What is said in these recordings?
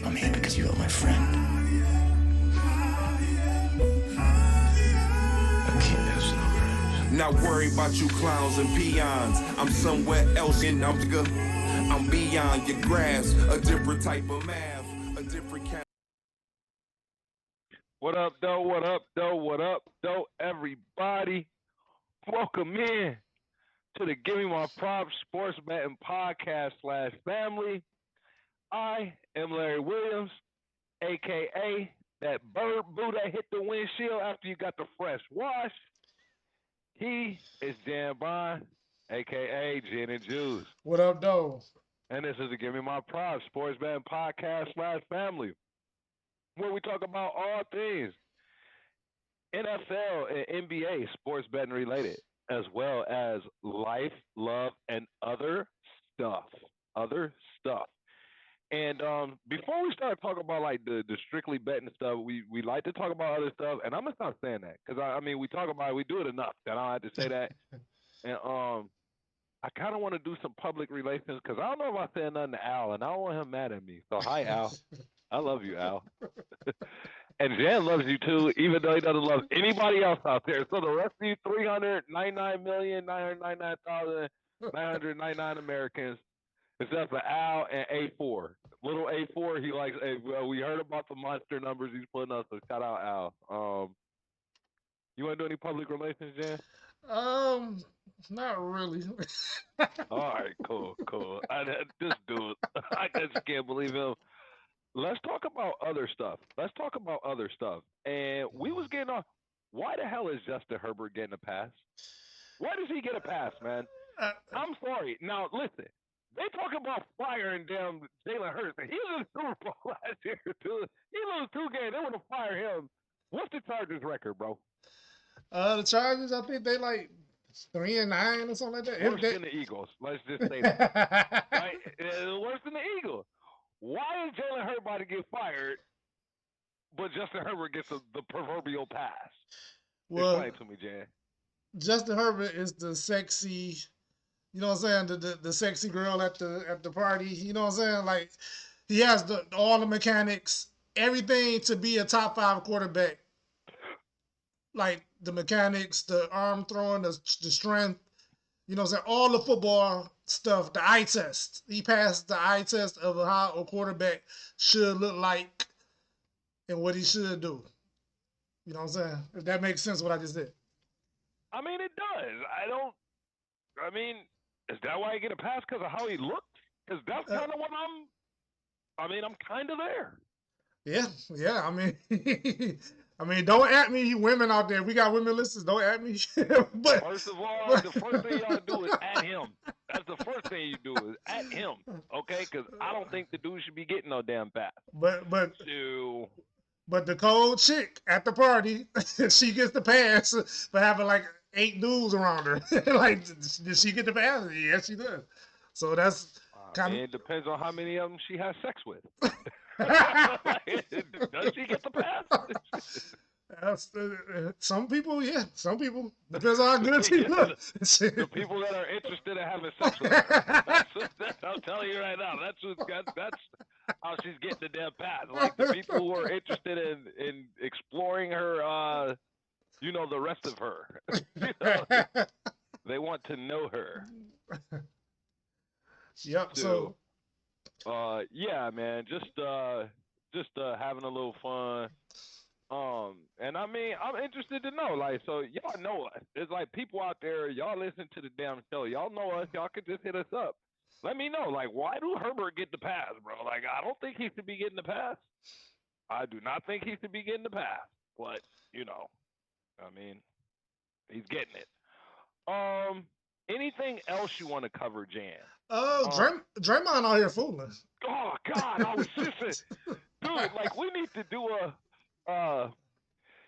I'm here because you are my friend. A kid has no friends. Not worried about you clowns and peons. I'm somewhere else in I'm beyond your grasp. A different type of math, a different kind. What up, though? What up, though? What up, though? Everybody, welcome in to the Give Me My Props Sports Betting Podcast / Family. I am Larry Williams, aka that bird boo that hit the windshield after you got the fresh wash. He is Jan Bond, aka Gin and Juice. What up, though? And this is the Give Me My Props Sports Betting Podcast / Family, where we talk about all things NFL and NBA sports betting related, as well as life, love, and other stuff. And before we start talking about like the strictly betting stuff, we like to talk about other stuff, and I'm gonna stop saying that because I mean we talk about it, we do it enough that I don't have to say that. And I kind of want to do some public relations because I don't know if I said nothing to Al, and I don't want him mad at me. So hi, Al. I love you, Al. And Jan loves you too, even though he doesn't love anybody else out there. So the rest of you 399,999,999 Americans, except for Al and A4. Little A4, he likes. We heard about the monster numbers he's putting up, so shout out Al. You want to do any public relations, Jan? Not really. All right, cool. This dude, I just can't believe him. Let's talk about other stuff. And we was getting off. Why the hell is Justin Herbert getting a pass? Why does he get a pass, man? I'm sorry. Now, listen. They talk about firing damn Jalen Hurts. He was in the Super Bowl last year, too. He lost 2 games. They want to fire him. What's the Chargers record, bro? The Chargers, I think they like 3-9 or something like that. Worse than the Eagles. Let's just say that. Right? Worse than the Eagles. Why is Jalen Hurts about to get fired, but Justin Herbert gets the proverbial pass? Well, explain to me, Jan. Justin Herbert is the sexy, you know what I'm saying, the sexy girl at the party. You know what I'm saying? Like he has all the mechanics, everything to be a top 5 quarterback. Like the mechanics, the arm throwing, the strength. You know what I'm saying? All the football stuff, the eye test. He passed the eye test of how a quarterback should look like and what he should do. You know what I'm saying? If that makes sense what I just did. I mean, it does. Is that why he get a pass because of how he looked? Because that's kind of what I'm kind of there. Yeah. I mean, don't at me, you women out there. We got women listeners. Don't at me. But first of all, the first thing y'all do is at him. That's the first thing you do is at him, okay? Because I don't think the dude should be getting no damn pass. But the cold chick at the party, she gets the pass for having like 8 dudes around her. Like, did she get the pass? Yes, she does. So that's kind of. It depends on how many of them she has sex with. Does she get the pass? Some people, yeah. Some people. Depends on how good she looks. The people that are interested in having sex with her. I'm telling you right now. That's how she's getting the damn pass. Like the people who are interested in exploring her, the rest of her. They want to know her. Yep. So. Yeah, man, just having a little fun. And I mean, I'm interested to know, like, so y'all know us. There's like people out there, y'all listen to the damn show. Y'all know us. Y'all could just hit us up. Let me know, like, why do Herbert get the pass, bro? Like, I don't think he should be getting the pass. I do not think he should be getting the pass. But, he's getting it. Anything else you want to cover, Jan? Draymond out here fooling. Oh God, I was just dude. Like we need to do a.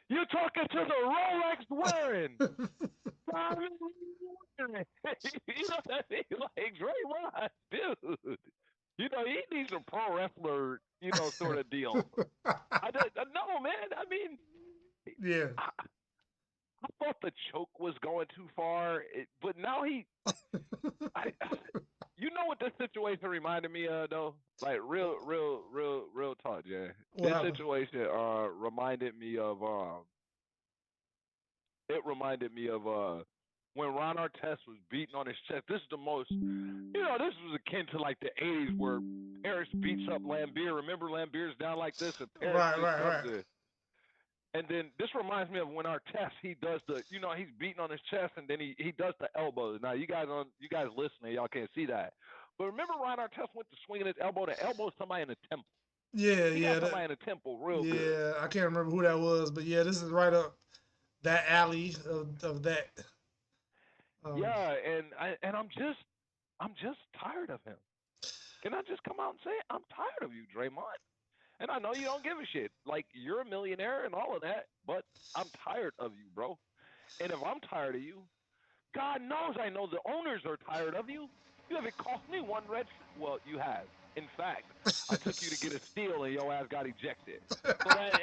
You're talking to the Rolex wearing. You know what I mean? Like Draymond, dude. He needs a pro wrestler, sort of deal. No, man. I mean, yeah. I thought the choke was going too far, but now you know what this situation reminded me of though? Like real talk, Jay. What This happened? situation reminded me of it reminded me of when Ron Artest was beating on his chest. This is the most, this was akin to like the '80s where Paris beats up Lambeer. Remember Lambier's down like this, and Paris Right, just right, comes right. in. And then this reminds me of when Artest he does the, he's beating on his chest, and then he does the elbows. Now you guys listening, y'all can't see that, but remember Ron Artest went to swinging his elbow to elbow somebody in the temple. Yeah, He yeah, got somebody in the temple real good. yeah. I can't remember who that was, but yeah, this is right up that alley of that. Yeah, and I'm just tired of him. Can I just come out and say it? I'm tired of you, Draymond. And I know you don't give a shit. Like, you're a millionaire and all of that, but I'm tired of you, bro. And if I'm tired of you, God knows I know the owners are tired of you. You haven't cost me one red. Well, you have. In fact, I took you to get a steal and your ass got ejected. So that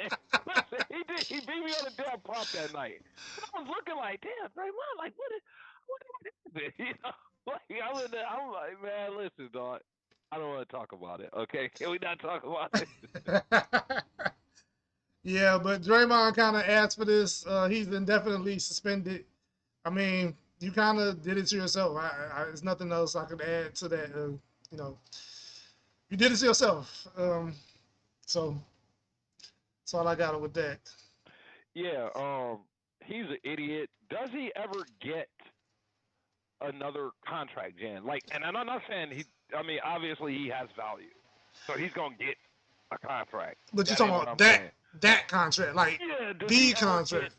listen, he beat me on the damn prop that night. And I was looking like, damn, Draymond, like what happened? I'm like, man, listen, dog. I don't want to talk about it. Okay, can we not talk about it? Yeah, but Draymond kind of asked for this. He's indefinitely suspended. I mean, you kind of did it to yourself. There's nothing else I could add to that. You know, you did it to yourself. So that's all I got with that. Yeah, he's an idiot. Does he ever get another contract, Jan? Like, and I'm not saying he. I mean, obviously he has value, so he's gonna get a contract. But you're That talking ain't what about I'm saying. that contract, like Yeah, does the he ever contract.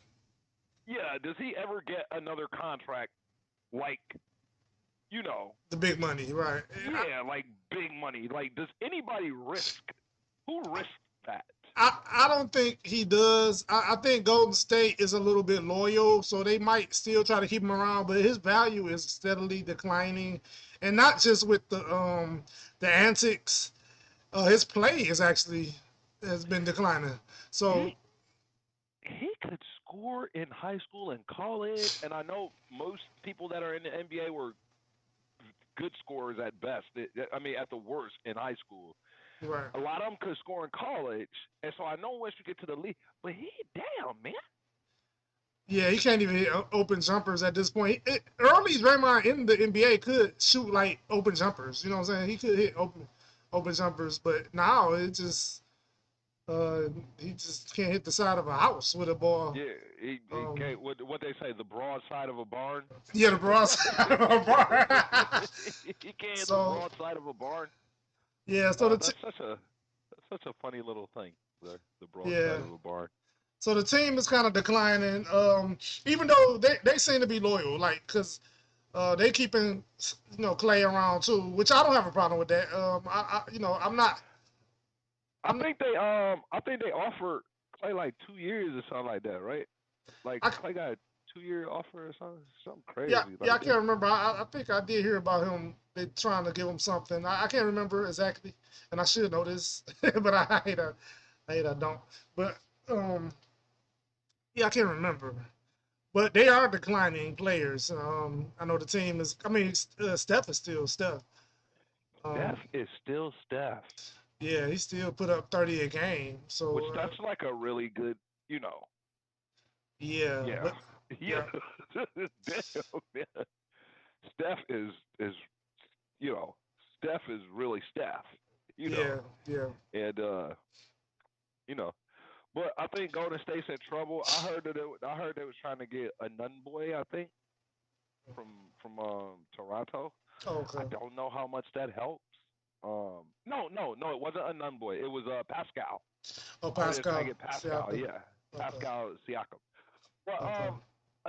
does he ever get another contract like, The big money, right? yeah, like big money? Like, does anybody who risks that? I don't think he does. I think Golden State is a little bit loyal, so they might still try to keep him around, but his value is steadily declining, and not just with the antics. His play has been declining. So He could score in high school and college, and I know most people that are in the NBA were good scorers at best. I mean, at the worst in high school. right. A lot of them could score in college, and so I know once you get to the league, but damn, man. Yeah, he can't even hit open jumpers at this point. Early Draymond in the NBA could shoot like open jumpers. You know what I'm saying? He could hit open jumpers, but now uh, he just can't hit the side of a house with a ball. Yeah, he can't. What they say, the broad side of a barn. Yeah, the broad side of a bar. He can't hit the So broad side of a barn. yeah, so That's such a funny little thing. The broad yeah, side of a barn. so the team is kind of declining. Even though they seem to be loyal, like because they keeping Clay around too, which I don't have a problem with that. I'm not. I think they offered Clay like 2 years or something like that, right? Like I, Clay got a 2 year offer or something crazy yeah, like I that. can't remember. I think I did hear about him. They trying to give him something. I can't remember exactly, and I should know this, but I hate I don't. But yeah, I can't remember. But they are declining players. I know the team is. I mean, Steph is still Steph. Steph Um, is still Steph, yeah, he still put up 30 a game. which So that's like a really good, yeah, yeah, but yeah. yeah, Damn, man. Steph is you know, Steph is really Steph, yeah, yeah. and you know. But I think Golden State's in trouble. I heard I heard they was trying to get a nun boy. I think from Toronto. I Okay. don't know how much that helps. No, it wasn't a nun boy. It was Pascal. Oh, I heard they're trying Pascal to get Pascal. Siakam. Yeah, Okay. Pascal Siakam. But Okay.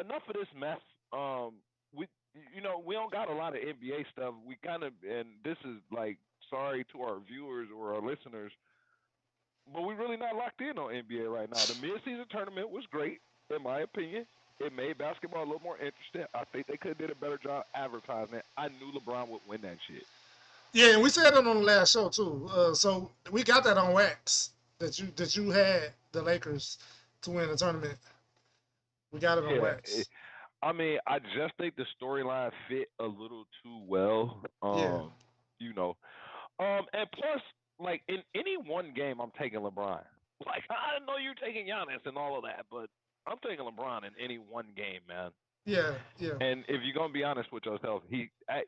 enough of this mess. We we don't got a lot of NBA stuff. We kind of, and this is like sorry to our viewers or our listeners, but we really not locked in on NBA right now. The mid-season tournament was great, in my opinion. It made basketball a little more interesting. I think they could have did a better job advertising it. I knew LeBron would win that shit. Yeah, and we said it on the last show too. So we got that on wax that you had the Lakers to win the tournament. We got it on Yeah, wax. I mean, I just think the storyline fit a little too well. Yeah. you know. And plus, like in any one game, I'm taking LeBron. Like I know you're taking Giannis and all of that, but I'm taking LeBron in any one game, man. Yeah, yeah, And if you're gonna be honest with yourself,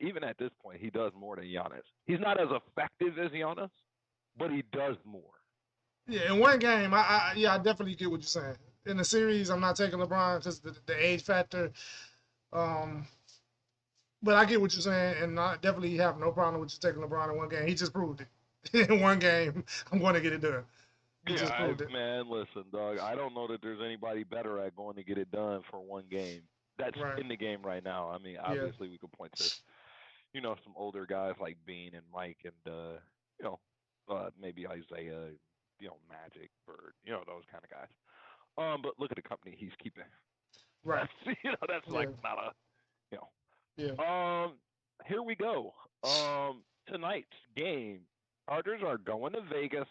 even at this point, he does more than Giannis. He's not as effective as Giannis, but he does more. yeah. In one game, I definitely get what you're saying. In the series, I'm not taking LeBron because the age factor. Um, but I get what you're saying, and I definitely have no problem with you taking LeBron in one game. He just proved it. In one game, I'm going to get it done. He just Yeah, proved it. man, listen, dog. I don't know that there's anybody better at going to get it done for one game. That's Right. in the game right now. I mean, Yeah. obviously we could point to, some older guys like Bean and Mike and you know, maybe Isaiah, Magic, Bird, those kind of guys. But look at the company he's keeping. Right. That's Yeah. like not a, you know. Yeah. Here we go. Tonight's game, Chargers are going to Vegas.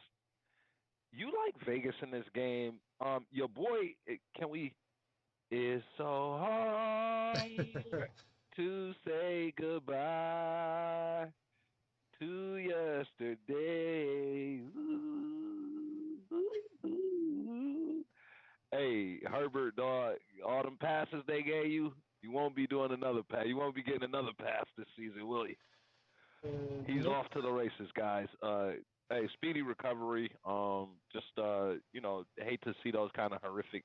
You like Vegas in this game. Your boy, can we? It's so hard to say goodbye to yesterday. Ooh. Hey, Herbert, dog, all them passes they gave you, you won't be doing another pass. You won't be getting another pass this season, will you? He's Nope. off to the races, guys. Hey, speedy recovery. Just hate to see those kind of horrific.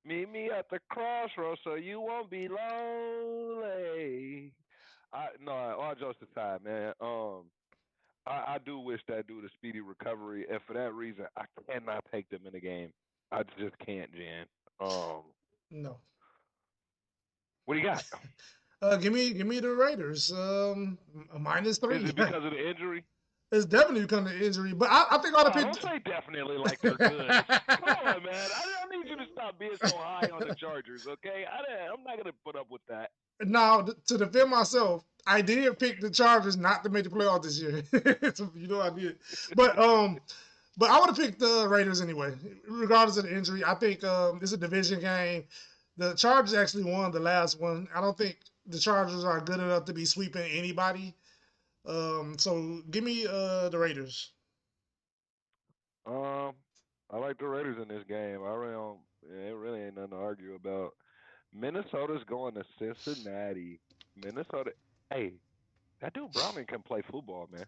Meet me at the crossroads so you won't be lonely. No, all jokes aside, man. I do wish that dude a speedy recovery, and for that reason, I cannot take them in the game. I just can't, Jan. No. What do you got? Give me the Raiders. Minus Is 3. it because of the injury? It's definitely become the injury, but I think I ought to Don't pick. say definitely like they're good. Come on, man. I need you to stop being so high on the Chargers, okay? I'm not gonna put up with that. Now, to defend myself, I did pick the Chargers not to make the playoffs this year. So, I did, but I would have picked the Raiders anyway, regardless of the injury. I think it's a division game. The Chargers actually won the last one. I don't think the Chargers are good enough to be sweeping anybody. So give me the Raiders. I like the Raiders in this game. I really don't. It really ain't nothing to argue about. Minnesota's going to Cincinnati. Minnesota. Hey, that dude Browning can play football, man.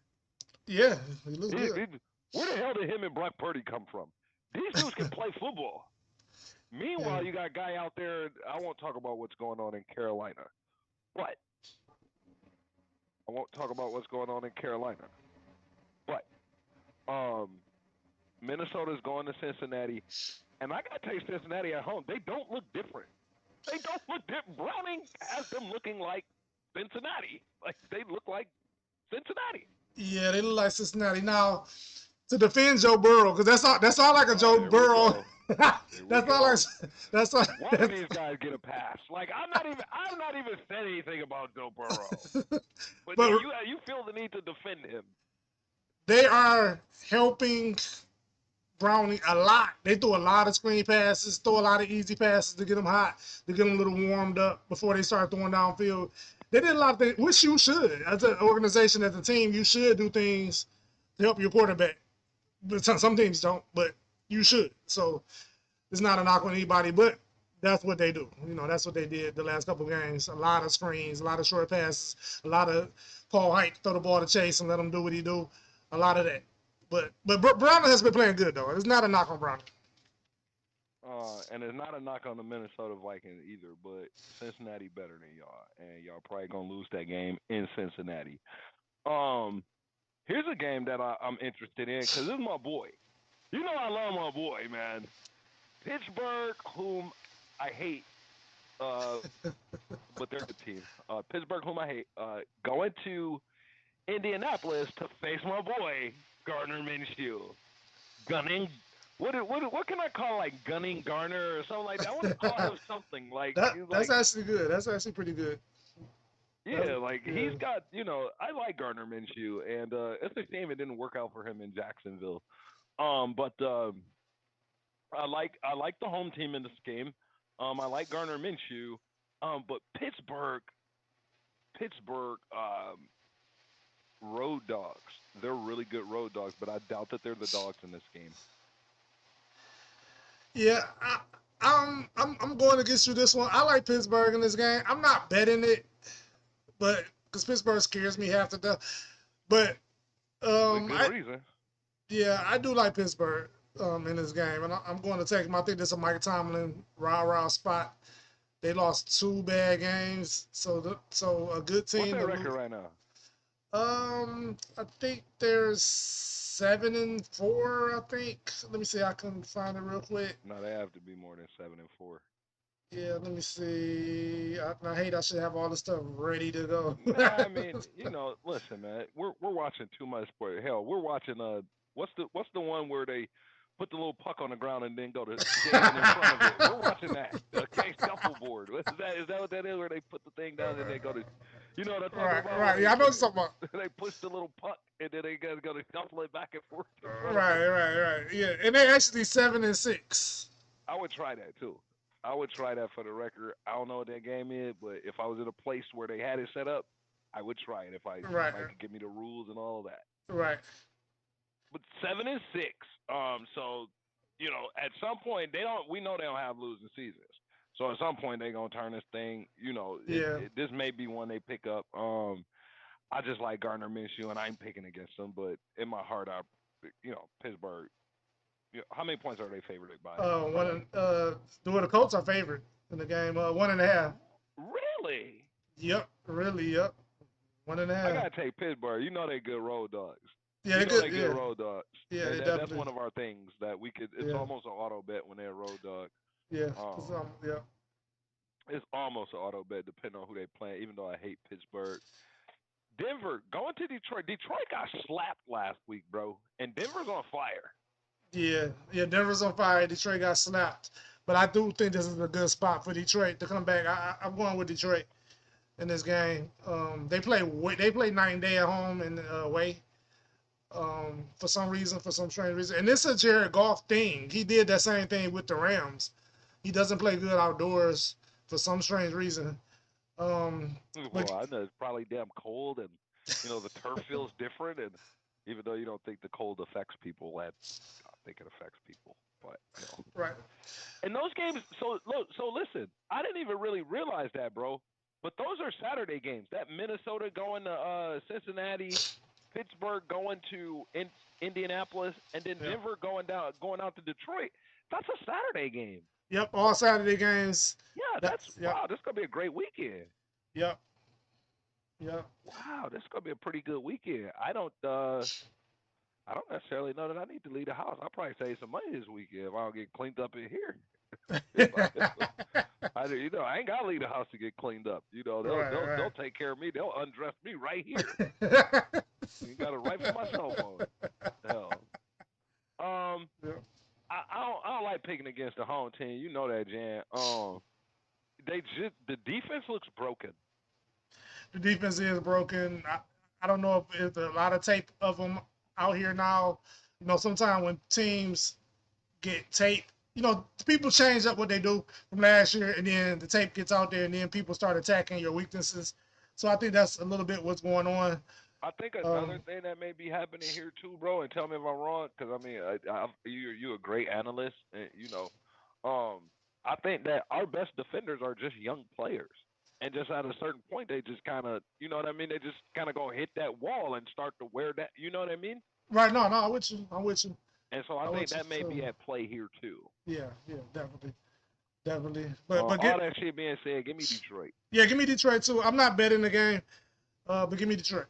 Yeah, he looks good. Where the hell did him and Brock Purdy come from? These dudes can play football. Meanwhile, you got a guy out there. I won't talk about what's going on in Carolina, but I won't talk about what's going on in Carolina. But Minnesota's going to Cincinnati, and I gotta tell you, Cincinnati at home, they don't look different. They don't look different. Browning has them looking like Cincinnati. Like they look like Cincinnati. Yeah, they look like Cincinnati. Now, to defend Joe Burrow, because that's all like a Joe Burrow. That's all. One of these guys get a pass. Like I'm not even saying anything about Joe Burrow. But you feel the need to defend him. They are helping Browning a lot. They throw a lot of screen passes, throw a lot of easy passes to get them hot, to get them a little warmed up before they start throwing downfield. They did a lot of things, which you should. As an organization, as a team, you should do things to help your quarterback. But some teams don't, but you should. So it's not a knock on anybody, but that's what they do. That's what they did the last couple of games. A lot of screens, a lot of short passes, a lot of Paul Hite throw the ball to Chase and let him do what he do. A lot of that. But Browning has been playing good, though. It's not a knock on Browning. And it's not a knock on the Minnesota Vikings either, but Cincinnati better than y'all, and y'all probably gonna lose that game in Cincinnati. Here's a game that I'm interested in because this is my boy. You know I love my boy, man. Pittsburgh, whom I hate, but they're the team. Pittsburgh, whom I hate, going to Indianapolis to face my boy Gardner Minshew. Gunning. What can I call, like Gunning Garner or something like that? I want to call him something like that's actually good. That's actually pretty good. Yeah, he's got, I like Gardner Minshew, and it's a shame it didn't work out for him in Jacksonville. But I like the home team in this game. I like Garner Minshew. But Pittsburgh, road dogs. They're really good road dogs, but I doubt that they're the dogs in this game. Yeah, I'm going against you this one. I like Pittsburgh in this game. I'm not betting it, but because Pittsburgh scares me half to death. But With good I reason. yeah, I do like Pittsburgh in this game, and I'm going to take them. I think this is a Mike Tomlin rah spot. They lost 2 bad games, so a good What's team their to record lose. right now? I think there's 7-4. I think. Let me see. I can find it real quick. No, they have to be more than 7-4. Yeah, let me see. I hate I should have all this stuff ready to go. Nah, I mean, listen, man, we're watching too much sport. Hell, we're watching what's the one where they put the little puck on the ground and then go to standing in front of it. We're watching that. Okay, shuffleboard. Is that what that is? Where they put the thing down and they go to, you know what I'm talking Right, about? right. Yeah, I know what you're talking about. They push the little puck and then they gotta go to shuffle it back and forth in front of Right, them. right. Yeah, and they actually 7-6. I would try that too. I would try that for the record. I don't know what that game is, but if I was in a place where they had it set up, I would try it if Right, somebody could give me the rules and all of that. right. But 7-6. So at some point we know they don't have losing seasons. So at some point they're gonna turn this thing. Yeah. This may be one they pick up. I just like Gardner Minshew, and I'm picking against them. But in my heart, Pittsburgh. How many points are they favored by? The Colts are favorite in the game. 1.5. Really? Yep, really. Yep, 1.5. I gotta take Pittsburgh. You know they good road dogs. Yeah, You they know good. they Yeah, good road dogs. yeah, they That's definitely. one of our things that we could. It's Yeah. almost an auto bet when they're a road dog. Yeah, Um, yeah. It's almost an auto bet depending on who they play. Even though I hate Pittsburgh, Denver going to Detroit. Detroit got slapped last week, bro, and Denver's on fire. Yeah, Denver's on fire. Detroit got slapped, but I do think this is a good spot for Detroit to come back. I'm going with Detroit in this game. They play night and day at home and away. For some strange reason, and this is a Jared Goff thing. He did that same thing with the Rams. He doesn't play good outdoors for some strange reason. But Well, I know it's probably damn cold, and the turf feels different, and even though you don't think the cold affects people, I think it affects people. But right, and those games. So listen, I didn't even really realize that, bro. But those are Saturday games. That Minnesota going to Cincinnati, Pittsburgh going to Indianapolis, and then yeah. Denver going out to Detroit. That's a Saturday game. Yep, all Saturday games. Yeah, Yep. wow. This is gonna be a great weekend. Yep. Yep. Wow, this is gonna be a pretty good weekend. I don't necessarily know that I need to leave the house. I'll probably save some money this weekend if I don't get cleaned up in here. I ain't gotta leave the house to get cleaned up. They'll take care of me. They'll undress me right here. You got it right from my cell phone. Hell. Yeah. I don't like picking against the home team. You know that, Jan. The defense looks broken. The defense is broken. I don't know if there's a lot of tape of them out here now. Sometimes when teams get tape, people change up what they do from last year, and then the tape gets out there, and then people start attacking your weaknesses. So I think that's a little bit what's going on. I think another thing that may be happening here too, bro, and tell me if I'm wrong, because I mean, you're a great analyst, and I think that our best defenders are just young players, and just at a certain point, they just kind of, you know what I mean? They just kind of go hit that wall and start to wear that, you know what I mean? Right? No, I'm with you. And so I think that may be at play here too. Yeah, definitely. But all that shit being said, give me Detroit. Yeah, give me Detroit too. I'm not betting the game, but give me Detroit.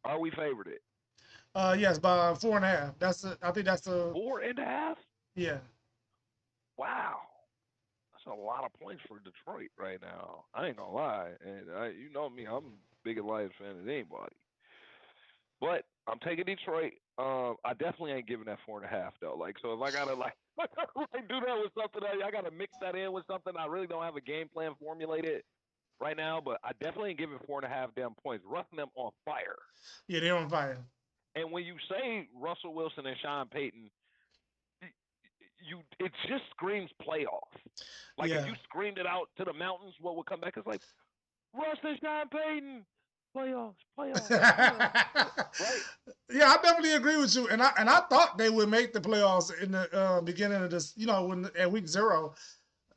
Are we favored it? Yes, by 4.5. I think that's the 4.5. Yeah. Wow, that's a lot of points for Detroit right now. I ain't gonna lie, and you know me, I'm big Lions fan as anybody. But I'm taking Detroit. I definitely ain't giving that 4.5 though. Like, so if I gotta do that with something, I gotta mix that in with something. I really don't have a game plan formulated right now, but I definitely ain't giving 4.5 damn points. Roughing them on fire. Yeah, they're on fire. And when you say Russell Wilson and Sean Payton, it just screams playoff. Like Yeah. if you screamed it out to the mountains, what would come back? It's like Russ and Sean Payton, playoffs, playoffs, right? Yeah, I definitely agree with you, and I thought they would make the playoffs in the beginning of this. You know, when at week 0,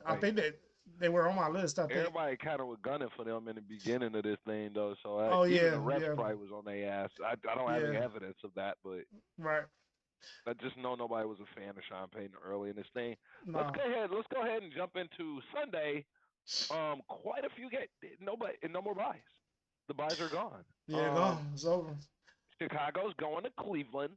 I Right. think they were on my list. I think. Everybody kind of was gunning for them in the beginning of this thing, though. So Oh even yeah, the refs yeah, probably was on their ass. I don't have any yeah. evidence of that, but Right. I just know nobody was a fan of Sean Payton early in this thing. No. Let's go ahead and jump into Sunday. Quite a few games. No more buys. The buys are gone. Yeah, gone. It's over. Chicago's going to Cleveland.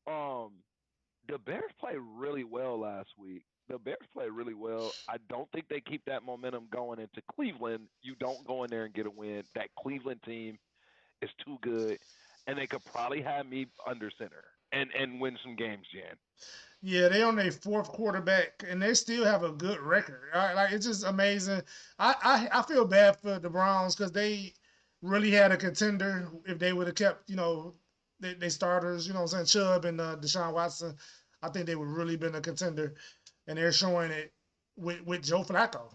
The Bears played really well last week. The Bears played really well. I don't think they keep that momentum going into Cleveland. You don't go in there and get a win. That Cleveland team is too good, and they could probably have me under center and win some games, Jan. Yeah, they on their 4th quarterback, and they still have a good record. Like it's just amazing. I feel bad for the Browns because they really had a contender if they would have kept they starters. You know what I'm saying, Chubb and Deshaun Watson. I think they would really been a contender, and they're showing it with Joe Flacco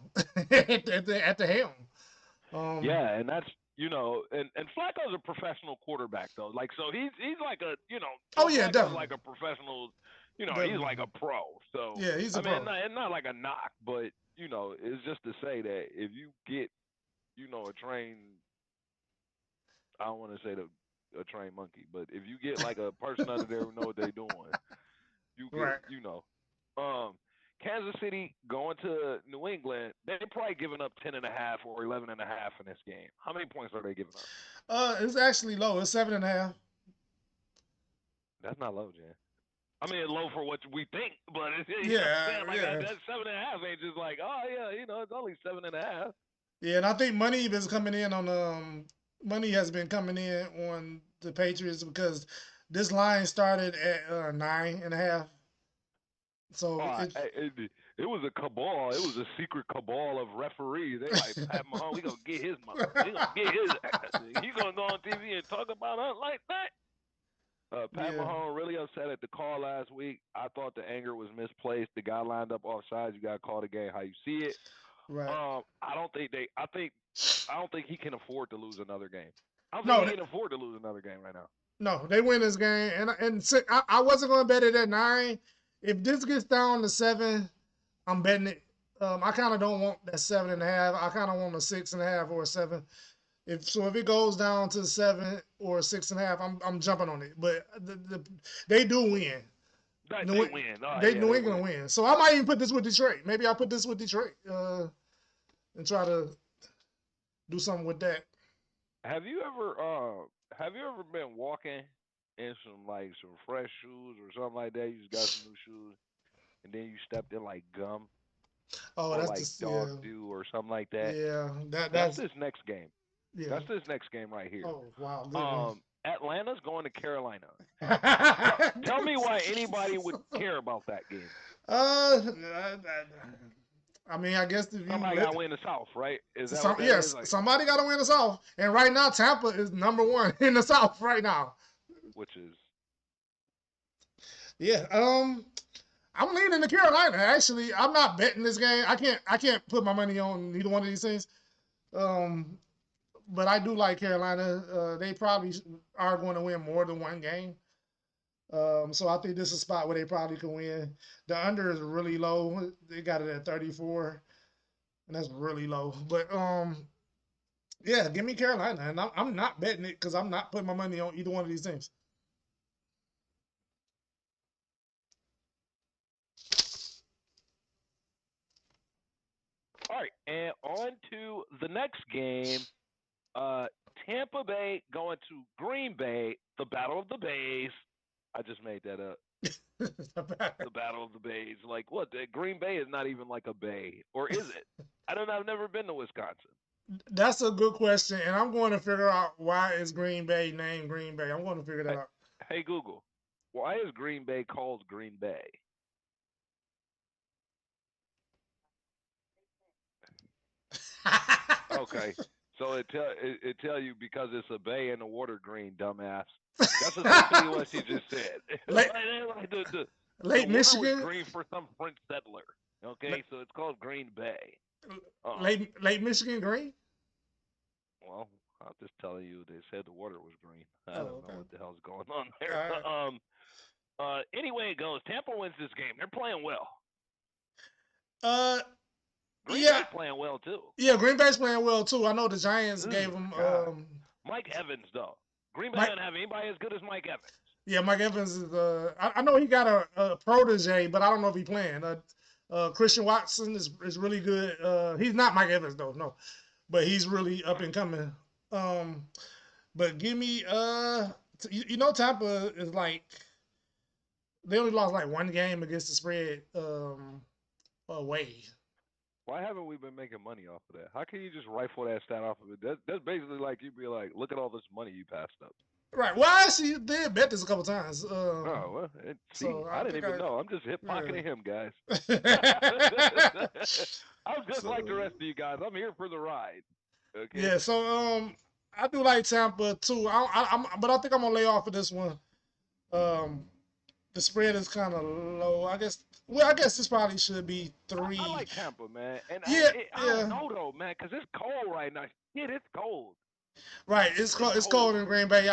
at the helm. Yeah, and that's and Flacco's a professional quarterback though. Like so he's like a Oh yeah, Flacco's definitely. like a professional. He's Definitely. like a pro. So Yeah, he's a I mean, pro. not like a knock, but it's just to say that if you get a trained, I don't want to say a trained monkey, but if you get like a person under there who know what they're doing, you get Right. Kansas City going to New England, they're probably giving up 10.5 or 11.5 in this game. How many points are they giving up? It's actually low. It's 7.5. That's not low, Jan. I mean, it's low for what we think, but it's Yeah, like yeah. that 7.5 ain't just like, oh yeah, it's only 7.5. Yeah, and I think money is coming in on money has been coming in on the Patriots because this line started at 9.5. So It was a cabal. It was a secret cabal of referees. They like Pat Mahomes. We gonna get his money. We gonna get his ass. He gonna go on TV and talk about us like that. Pat Mahomes really upset at the call last week. I thought the anger was misplaced. The guy lined up offsides. You got to call the game how you see it. Right. I don't think he can afford to lose another game. I don't No, think he can afford to lose another game right now. No, they win this game, and I wasn't going to bet it at 9. If this gets down to 7, I'm betting it. I kind of don't want that 7.5. I kind of want a 6.5 or a 7. If it goes down to 7 or 6.5, I'm jumping on it. But they do win. They New win. New England win. So I might even put this with Detroit. Maybe I'll put this with Detroit and try to do something with that. Have you ever been walking in some fresh shoes or something like that? You just got some new shoes, and then you stepped in like gum. Oh, or that's dog dew or something like that. Yeah, that's this next game. Yeah. That's this next game right here. Oh wow. Atlanta's going to Carolina. Tell me why anybody would care about that game. I mean, I guess if somebody got to win the South, right? Is that what that yes, is? Somebody got to win the South, and right now Tampa is number 1 in the South right now. Which is. Yeah. I'm leaning to Carolina. Actually, I'm not betting this game. I can't put my money on either one of these things. But I do like Carolina. They probably are going to win more than one game. So I think this is a spot where they probably can win. The under is really low. They got it at 34, and that's really low. But yeah, give me Carolina, and I'm not betting it because I'm not putting my money on either one of these teams. All right, and on to the next game. Tampa Bay going to Green Bay, the Battle of the Bays. I just made that up. The Battle of the Bays. Like, what? Green Bay is not even like a bay. Or is it? I don't know. I've never been to Wisconsin. That's a good question, and I'm going to figure out why is Green Bay named Green Bay. I'm going to figure that out. Hey, Google, why is Green Bay called Green Bay? Okay. So it tell you because it's a bay and the water green, dumbass. That's essentially what she just said. Lake water was Michigan, green for some French settler. Okay, so it's called Green Bay. Lake Michigan Green. Well, I'm just telling you, they said the water was green. I Oh, don't okay. know what the hell's going on there. All right. Anyway it goes, Tampa wins this game. They're playing well. Uh, Green yeah, Bay's playing well too. yeah. Green Bay's playing well too. I know the Giants Ooh, gave him. God. Mike Evans though. Green Bay Mike- doesn't have anybody as good as Mike Evans. Yeah, Mike Evans is. I know he got a protege, but I don't know if he playing. Christian Watson is really good. He's not Mike Evans though, no, but he's really up and coming. But give me you know Tampa is like they only lost like one game against the spread away. Why haven't we been making money off of that? How can you just rifle that stat off of it? That's basically like you'd be like, look at all this money you passed up. Right. Well, I actually did bet this a couple times. Oh, well, see, so I didn't even know. I'm just hip pocketing him, guys. I'm just like the rest of you guys. I'm here for the ride. Okay. Yeah. So I do like Tampa too. But I think I'm gonna lay off of this one. The spread is kind of low. I guess. Well, I guess this probably should be 3. I like Tampa, man. And Yeah, I don't know though, man, because it's cold right now. Shit, it's cold. Right, it's cold in Green Bay.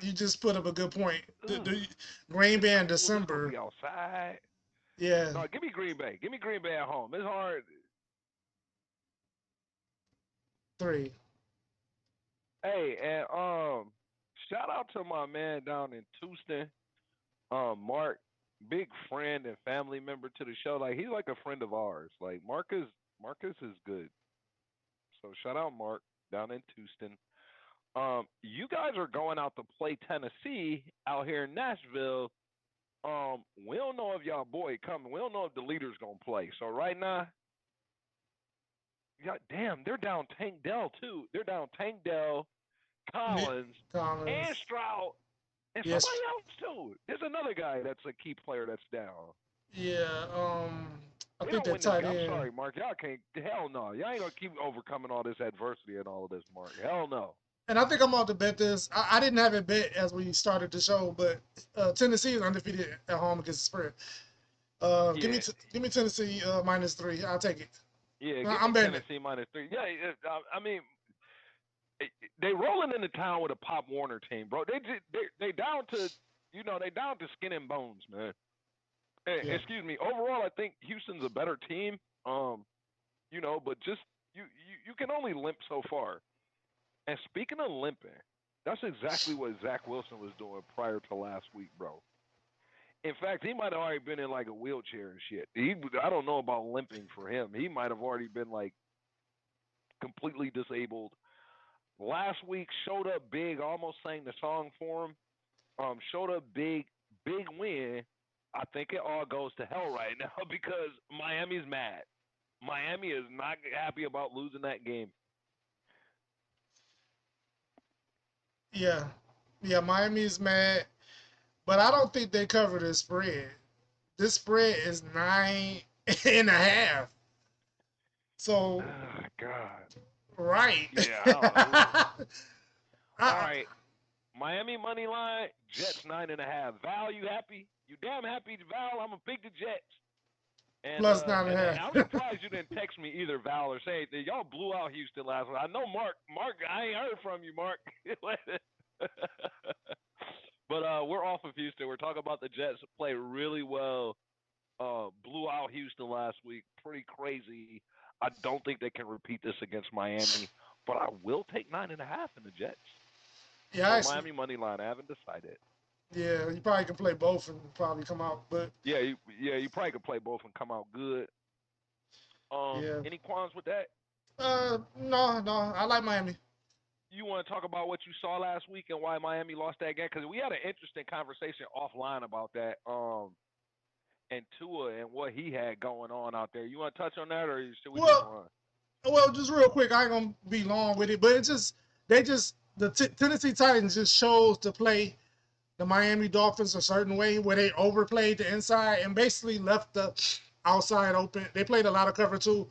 You just put up a good point. The Green Bay in December. Be outside. Yeah. No, give me Green Bay. Give me Green Bay at home. It's hard. 3. Hey, and shout out to my man down in Tucson, Mark, big friend and family member to the show. Like he's like a friend of ours. Like Marcus is good. So shout out Mark down in Tucson. You guys are going out to play Tennessee out here in Nashville. We don't know if y'all boy coming. We don't know if the leader's gonna play. So right now, God damn, they're down Tank Dell too. They're down Tank Dell, Collins, and Stroud, and Yes. somebody else too. There's another guy that's a key player that's down. Yeah. I We think don't that win this tight game. I'm end. sorry, Mark. Y'all can't. Hell no. Y'all ain't gonna keep overcoming all this adversity and all of this, Mark. Hell no. And I think I'm about to bet this. I didn't have it bet as we started the show, but Tennessee is undefeated at home against the spread. Give me Tennessee -3. I'll take it. Yeah, I'm betting Tennessee -3. Yeah, I mean, they rolling into town with a Pop Warner team, bro. They down to they down to skin and bones, man. Hey, Yeah. Excuse me. Overall, I think Houston's a better team. But just you can only limp so far. And speaking of limping, that's exactly what Zach Wilson was doing prior to last week, bro. In fact, he might have already been in like a wheelchair and shit. I don't know about limping for him. He might have already been like completely disabled. Last week showed up big, almost sang the song for him. Showed up big win. I think it all goes to hell right now because Miami's mad. Miami is not happy about losing that game. Yeah. Miami's mad, but I don't think they cover the spread. This spread is 9.5. So. Oh, God. Right. Yeah. I don't know. All right. Miami money line, Jets 9.5. Val, you happy? You damn happy, Val? I'm gonna pick the Jets. And, Plus 9.5. I'm surprised you didn't text me either, Val, or say anything. Y'all blew out Houston last week. I know Mark, I ain't heard from you, Mark. But we're off of Houston. We're talking about the Jets play really well. Blew out Houston last week. Pretty crazy. I don't think they can repeat this against Miami, but I will take 9.5 in the Jets. Yeah, So Miami money line. I haven't decided. Yeah, you probably can play both and probably come out, but Yeah, you probably could play both and come out good. Yeah. Any qualms with that? No, I like Miami. You want to talk about what you saw last week and why Miami lost that game? Because we had an interesting conversation offline about that. And Tua and what he had going on out there. You want to touch on that, or should we just run? Well, just real quick, I ain't gonna be long with it, but the Tennessee Titans just chose to play the Miami Dolphins a certain way where they overplayed the inside and basically left the outside open. They played a lot of cover too,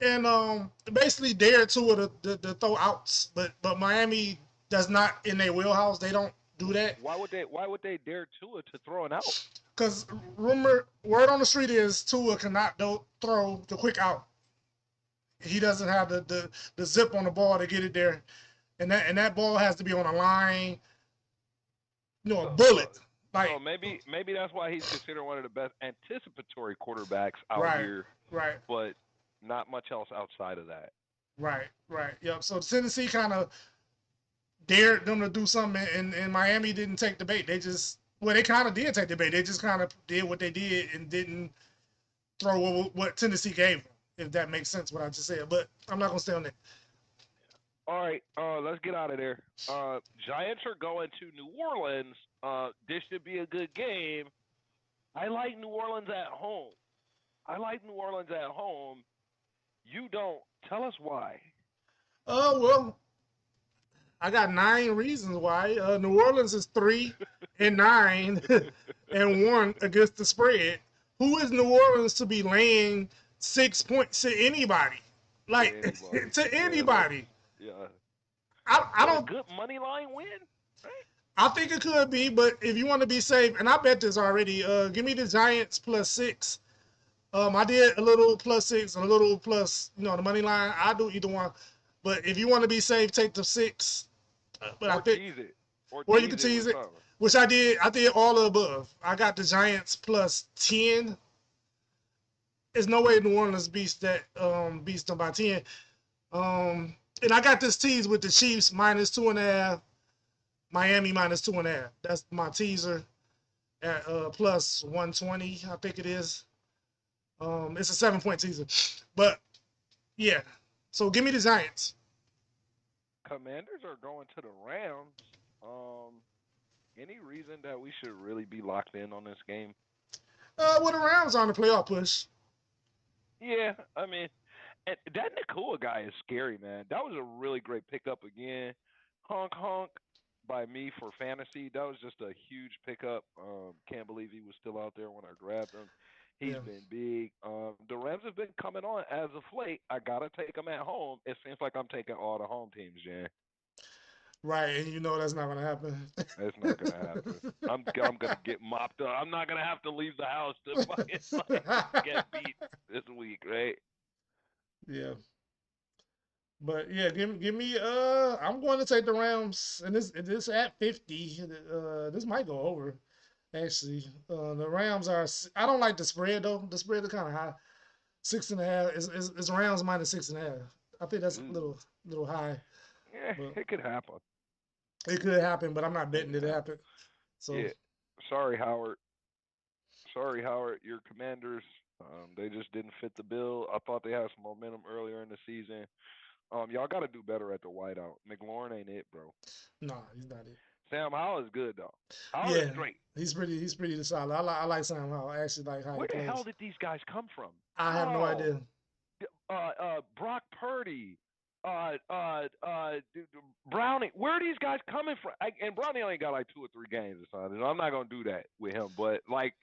and basically dared Tua to throw outs, but Miami does not in their wheelhouse. They don't do that. Why would they dare Tua to throw an out? Because word on the street is Tua cannot throw the quick out. He doesn't have the zip on the ball to get it there, and that ball has to be on a line, a bullet. So maybe that's why he's considered one of the best anticipatory quarterbacks out here, right, but not much else outside of that. right. Yep. So Tennessee kind of dared them to do something, and Miami didn't take the bait. They kind of did take the bait. They just kind of did what they did and didn't throw what Tennessee gave them, if that makes sense what I just said. But I'm not going to stay on that. All right, let's get out of there. Giants are going to New Orleans. This should be a good game. I like New Orleans at home. You don't. Tell us why. Well, I got 9 reasons why. New Orleans is 3-9 and 1 against the spread. Who is New Orleans to be laying 6 points to anybody? Like to anybody. Yeah. I don't. A good money line win. Right? I think it could be, but if you want to be safe, and I bet this already. Give me the Giants +6. I did a little +6 and a little plus, the money line. I do either one, but if you want to be safe, take the 6. But I think, tease it. Or you can tease it, which I did. I did all the above. I got the Giants +10. There's no way New Orleans beats them by 10. And I got this tease with the Chiefs -2.5, Miami -2.5. That's my teaser at +120. I think it is. It's a 7-point teaser, but yeah. So give me the Giants. Commanders are going to the Rams. Any reason that we should really be locked in on this game? Well, the Rams are on the playoff push. Yeah, I mean, and that Nakua guy is scary, man. That was a really great pickup again. Honk by me for fantasy. That was just a huge pickup. Can't believe he was still out there when I grabbed him. He's been big. The Rams have been coming on as of late. I gotta take them at home. It seems like I'm taking all the home teams, Jan. Right, and that's not gonna happen. It's not gonna happen. I'm gonna get mopped up. I'm not gonna have to leave the house to fucking get beat this week, right? Yeah. But yeah, give me. I'm going to take the Rams, and this at 50. This might go over. Actually, the Rams are. I don't like the spread though. The spread is kind of high. 6.5 is Rams -6.5. I think that's a little high. Yeah, it could happen. It could happen, but I'm not betting it happen. So yeah, sorry, Howard. Your Commanders. They just didn't fit the bill. I thought they had some momentum earlier in the season. Y'all got to do better at the wideout. McLaurin ain't it, bro. No, he's not it. Sam Howell is good though. Howell is great. He's pretty solid. I like Sam Howell. I actually like how Where he plays. the hell did these guys come from? I have no idea. Brock Purdy, Browning. Where are these guys coming from? And Browning only got like 2 or 3 games or something. So I'm not gonna do that with him. But like,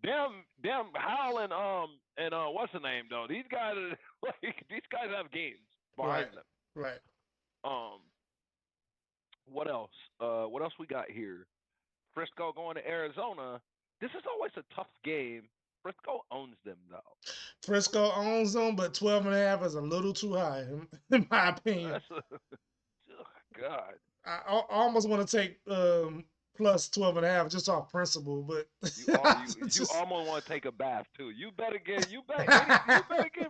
them Howell and what's the name though? These guys are these guys have games behind them. Right. What else? What else we got here? Frisco going to Arizona. This is always a tough game. Frisco owns them though. Frisco owns them, but 12.5 is a little too high, in my opinion. God. I almost want to take plus 12.5 just off principle, but you almost want to take a bath too. You better get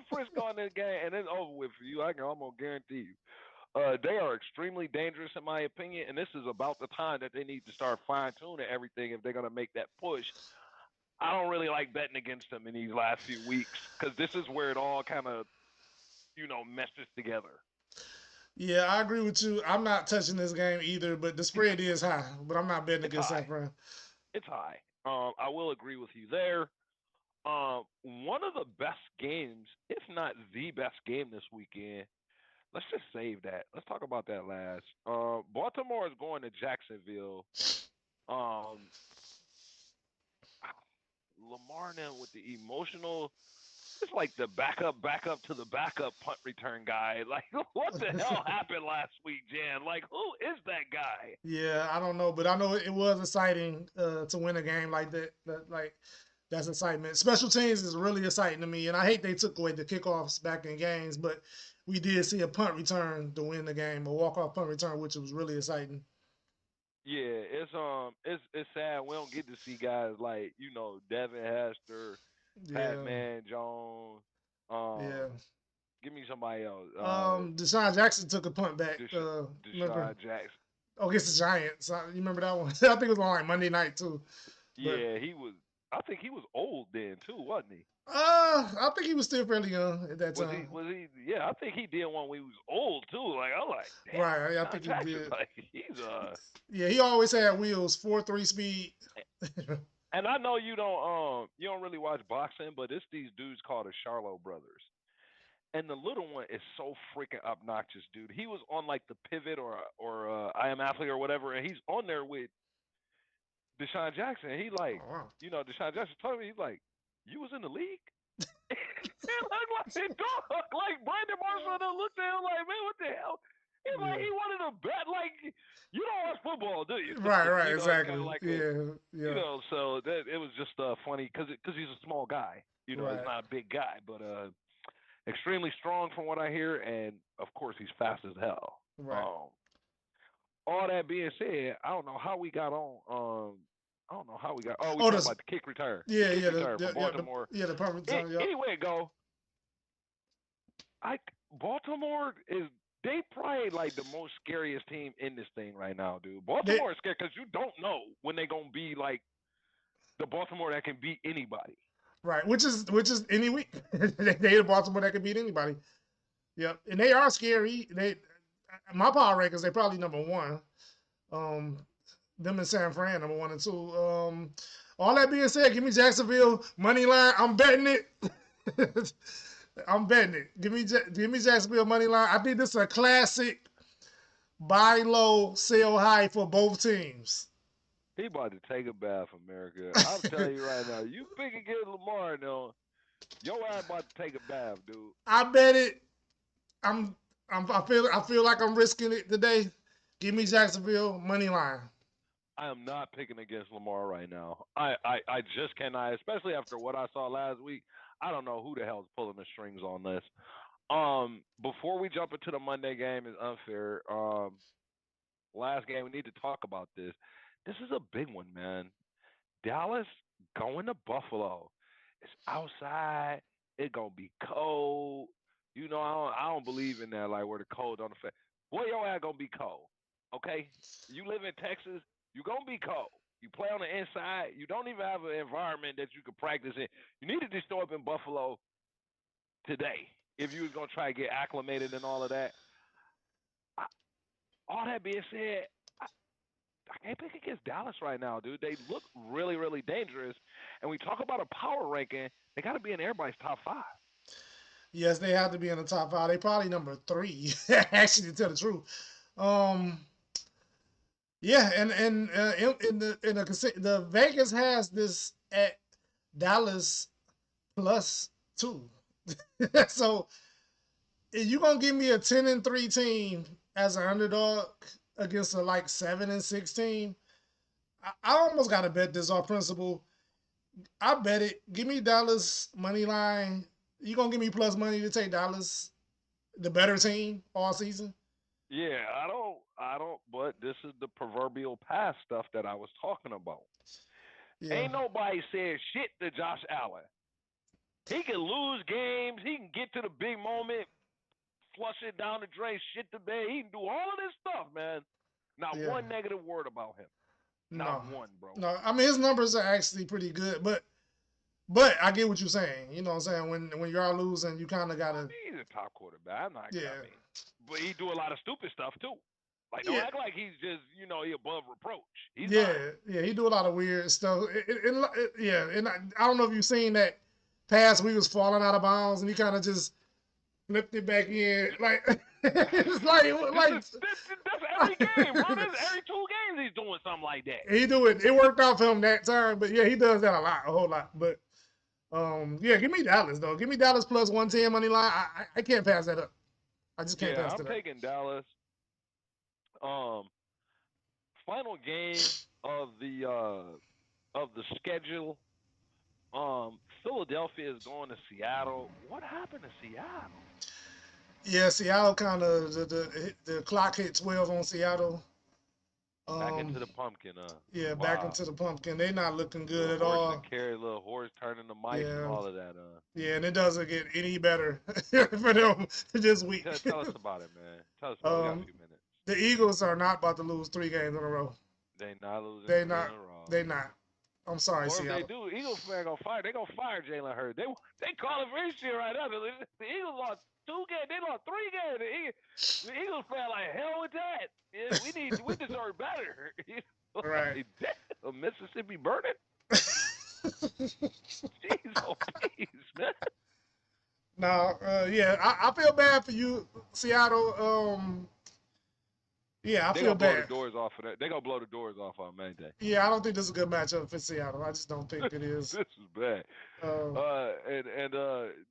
Frisco in this game, and it's over with for you. I can almost guarantee you. They are extremely dangerous in my opinion, and this is about the time that they need to start fine-tuning everything if they're going to make that push. I don't really like betting against them in these last few weeks because this is where it all kind of, meshes together. Yeah, I agree with you. I'm not touching this game either, but the spread is high, but I'm not betting against San Fran. It's high. I will agree with you there. One of the best games, if not the best game this weekend, let's just save that. Let's talk about that last. Baltimore is going to Jacksonville. Lamar now with the emotional It's like the backup to the backup punt return guy. Like, what the hell happened last week, Jan? Like, who is that guy? Yeah, I don't know, but I know it was exciting to win a game like that. That's excitement. Special teams is really exciting to me, and I hate they took away the kickoffs back in games, but we did see a punt return to win the game, a walk-off punt return, which was really exciting. Yeah, it's sad we don't get to see guys like Devin Hester, Pat Yeah, Man Jones. Um, yeah. give me somebody else. Deshaun Jackson took a punt back. Remember? Deshaun Jackson. Oh, against the Giants. You remember that one? I think it was on like Monday night too. But Yeah, he was. I think he was old then too, wasn't he? I think he was still fairly young at that Was time. he? Was he? Yeah, I think he did one when he was old too. Like I'm like, damn, Right, I Deshaun think he Jackson, did. like he's Yeah, he always had wheels, 4.3 speed. And I know you don't really watch boxing, but it's these dudes called the Charlo brothers. And the little one is so freaking obnoxious, dude. He was on like the Pivot or I Am Athlete or whatever, and he's on there with Deshaun Jackson. He like, Oh, wow. Deshaun Jackson told me, he's like, you was in the league? It looked like dog. Like Brandon Marshall looked at him like, man, what the hell? He's like, he wanted to bet. Like, you don't watch football, do you? Right, It's exactly. kinda like Yeah. so that it was just funny because he's a small guy. He's Right. not a big guy, but extremely strong from what I hear, and of course he's fast as hell. Right. All that being said, I don't know how we got on. I don't know how we got. Oh, we Oh, talking about the kick return. Yeah, the kick yeah, return from Baltimore. the punt return. Yeah. Anyway, go. Baltimore is. They probably like the most scariest team in this thing right now, dude. Baltimore is scared because you don't know when they're gonna be like the Baltimore that can beat anybody. Right, which is any week. They the Baltimore that can beat anybody. Yep, and they are scary. My power rankings, they probably number one. Them and San Fran number 1 and 2. All that being said, give me Jacksonville money line. I'm betting it. I'm betting it. Give me Jacksonville money line. I think this is a classic buy low, sell high for both teams. He about to take a bath, America. I'm telling you right now. You pick against Lamar, no, your ass about to take a bath, dude. I bet it. I feel like I'm risking it today. Give me Jacksonville money line. I am not picking against Lamar right now. I just cannot, especially after what I saw last week. I don't know who the hell's pulling the strings on this. Before we jump into the Monday game, is unfair. Last game, we need to talk about this. This is a big one, man. Dallas going to Buffalo. It's outside. It's gonna be cold. I don't believe in that. Like where the cold don't affect. Boy, your ass gonna be cold. Okay, you live in Texas. You gonna be cold. You play on the inside. You don't even have an environment that you can practice in. You need to just show up in Buffalo today if you was gonna try to get acclimated and all of that. All that being said, I can't pick against Dallas right now, dude. They look really, really dangerous. And we talk about a power ranking. They got to be in everybody's top 5. Yes, they have to be in the top 5. They probably number 3, actually, to tell the truth. Yeah, and in the Vegas has this at Dallas +2. So if you gonna give me a 10-3 team as an underdog against a like 7-6 team, I almost gotta bet this off principle. I bet it. Give me Dallas money line. You gonna give me plus money to take Dallas, the better team all season? Yeah, I don't. But this is the proverbial past stuff that I was talking about. Yeah. Ain't nobody said shit to Josh Allen. He can lose games. He can get to the big moment, flush it down the drain, shit the bed. He can do all of this stuff, man. Not one negative word about him. Not one, bro. No, I mean his numbers are actually pretty good, but I get what you're saying. You know what I'm saying? When you are losing, you kind of gotta. He's a top quarterback. I'm not. Yeah. I mean, but he do a lot of stupid stuff too. Like don't act like he's just he above reproach. He's not. He do a lot of weird stuff. And I don't know if you've seen that pass where he was falling out of bounds and he kind of just flipped it back in. Like it's that's every game, bro. That's every 2 games he's doing something like that. He do it. It worked out for him that time, but yeah, he does that a whole lot. But Yeah, give me Dallas though. Give me Dallas plus 110 money line. I can't pass that up. I just can't Yeah, pass I'm that up. taking Dallas. Um, final game of the schedule. Philadelphia is going to Seattle. What happened to Seattle? Yeah, Seattle kind of the clock hit 12 on Seattle. Back Um, into the pumpkin, yeah, back Wow. into the pumpkin. They not looking good Little at horse and all. carry, little horse turning the mice and Yeah, all of that. yeah, and it doesn't get any better for them this week. Tell us about it, man. Tell us about it. We got a um, few minutes. the Eagles are not about to lose 3 games in a row. They not losing They three in not. a row. They not. I'm sorry, Or if they Seattle. do, Eagles fan gonna fire. They gonna fire Jalen Hurts. They call it for this year right now. The Eagles lost 2 games. They lost 3 games. The Eagles fan like hell with that. Yeah, we deserve better. Right. Like, damn, Mississippi burning. Jeez, oh please, man. No, yeah, I feel bad for you, Seattle. Yeah, I They feel gonna blow the bad. doors off of that. They gonna blow the doors off on Monday. Yeah, I don't think this is a good matchup for Seattle. I just don't think it is. This is bad. Um, And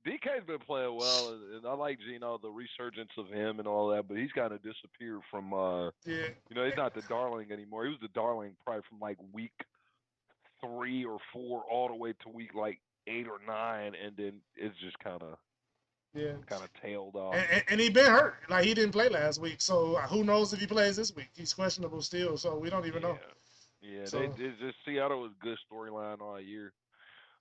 DK's been playing well, and I like Gino, the resurgence of him and all that. But he's kind of disappeared from. yeah, He's not the darling anymore. He was the darling probably from like week 3 or 4 all the way to week like 8 or 9, and then it's just yeah, kind of tailed off. and he been hurt. Like he didn't play last week, so who knows if he plays this week? He's questionable still, so we don't even know. Yeah, yeah. So It's just Seattle was a good storyline all year.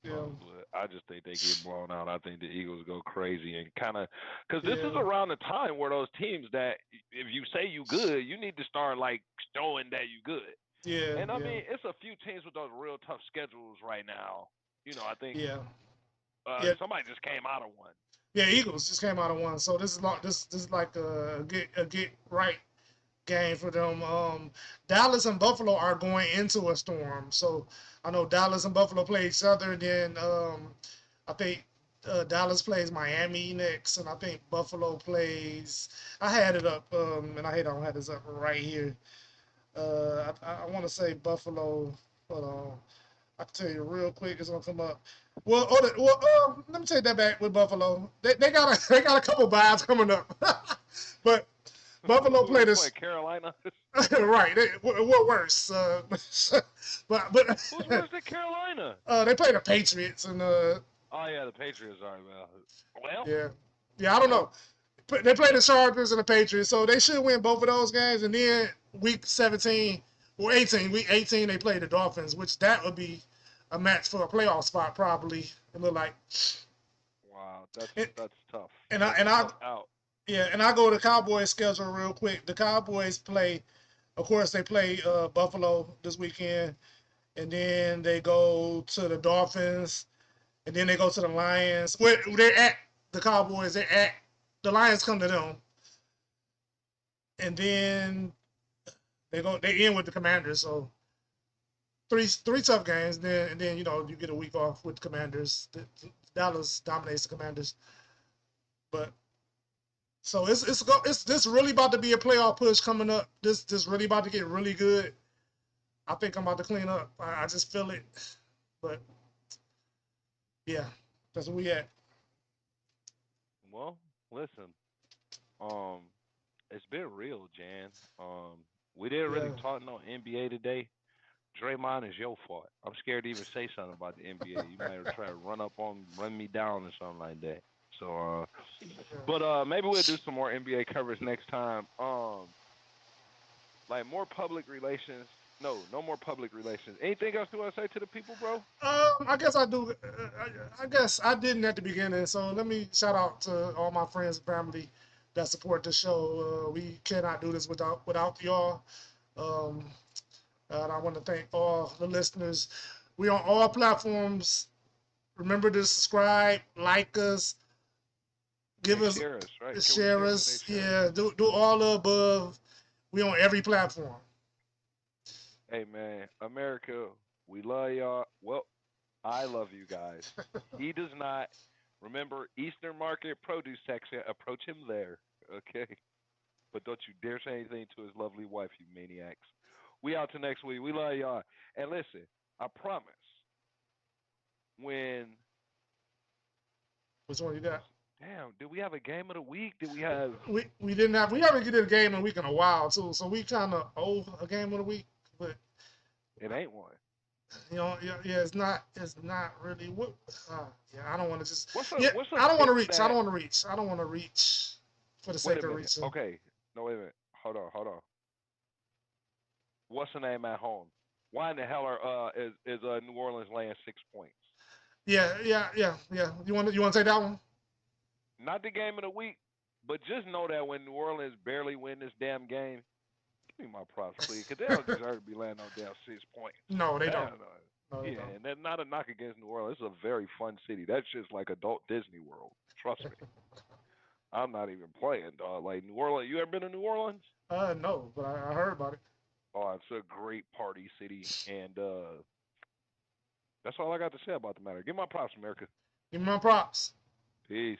yeah, But I just think they get blown out. I think the Eagles go crazy and kind of because this is yeah, around the time where those teams that if you say you good, you need to start like showing that you good. yeah, And I yeah, mean, it's a few teams with those real tough schedules right now. I think yeah, yeah, somebody just came out of one. yeah. Eagles just came out of one, so this is like a get right game for them. Dallas and Buffalo are going into a storm, so I know Dallas and Buffalo play each other. Then I think Dallas plays Miami next, and I think Buffalo plays. I had it up, and I don't have this up right here. I want to say Buffalo. Hold on, I can tell you real quick. It's gonna come up. Let me take that back with Buffalo. They got they got a couple buys coming up, but Buffalo Who they played play? this. Carolina. Right. What worse? But Who's worse than Carolina? they play the Patriots and Oh yeah, the Patriots are well. yeah, yeah. I don't know. They play the Chargers and the Patriots, so they should win both of those games. And then week 17 or 18, week 18, they play the Dolphins, which that would be a match for a playoff spot probably. It look like. Wow, And, that's tough. and That's I tough out. yeah, and I go to Cowboys schedule real quick. The Cowboys play, of course, they play Buffalo this weekend, and then they go to the Dolphins, and then they go to the Lions. Where they're at the Cowboys, they're at the Lions come to them, and then they end with the Commanders. So three tough games. Then you get a week off with the Commanders. Dallas dominates the Commanders, but so it's this really about to be a playoff push coming up. This really about to get really good. I think I'm about to clean up. I just feel it, but yeah, that's where we at. Well, listen. Um, it's been real, Jan. We didn't really Yeah. talk no NBA today. Draymond is your fault. I'm scared to even say something about the NBA. You might try to run me down or something like that. So, but maybe we'll do some more NBA coverage next time. Like more public relations. No more public relations. Anything else you want to say to the people, bro? I guess I do. I guess I didn't at the beginning. So let me shout out to all my friends and family that support the show. We cannot do this without y'all. Um, and I want to thank all the listeners. We on all platforms. Remember to subscribe, like us, give And us, share us, right? Can we share share when us. they share us? Yeah, do all the above. We on every platform. Hey man, America, we love y'all. Well, I love you guys. He does not. Remember, Eastern Market Produce section. Approach him there, okay? But don't you dare say anything to his lovely wife, you maniacs. We out to next week. We love y'all. And listen, I promise, when Which one you got? Damn, did we have a game of the week? Did we have? We didn't have, we haven't did a game of the week in a while too, so we kind of owe a game of the week, but It ain't one. yeah, it's not really what. Yeah, I don't want to just. What's a, Yeah, what's a I don't want to pick reach. that, I don't want to reach. I don't want to reach for the Wait sake a of minute. reaching. Okay. No, wait a minute. Hold on. What's the name at home? Why in the hell are is New Orleans laying 6 points? Yeah. You want to take that one? Not the game of the week, but just know that when New Orleans barely win this damn game, give me my props, please, because they don't deserve to be laying no damn 6 points. No, they don't. Hell No, they Yeah, don't. and that's not a knock against New Orleans. It's a very fun city. That's just like adult Disney World. Trust me. I'm not even playing, dog. Like New Orleans. You ever been to New Orleans? No, but I heard about it. Oh, it's a great party city, and that's all I got to say about the matter. Give my props, America. Give me my props. Peace.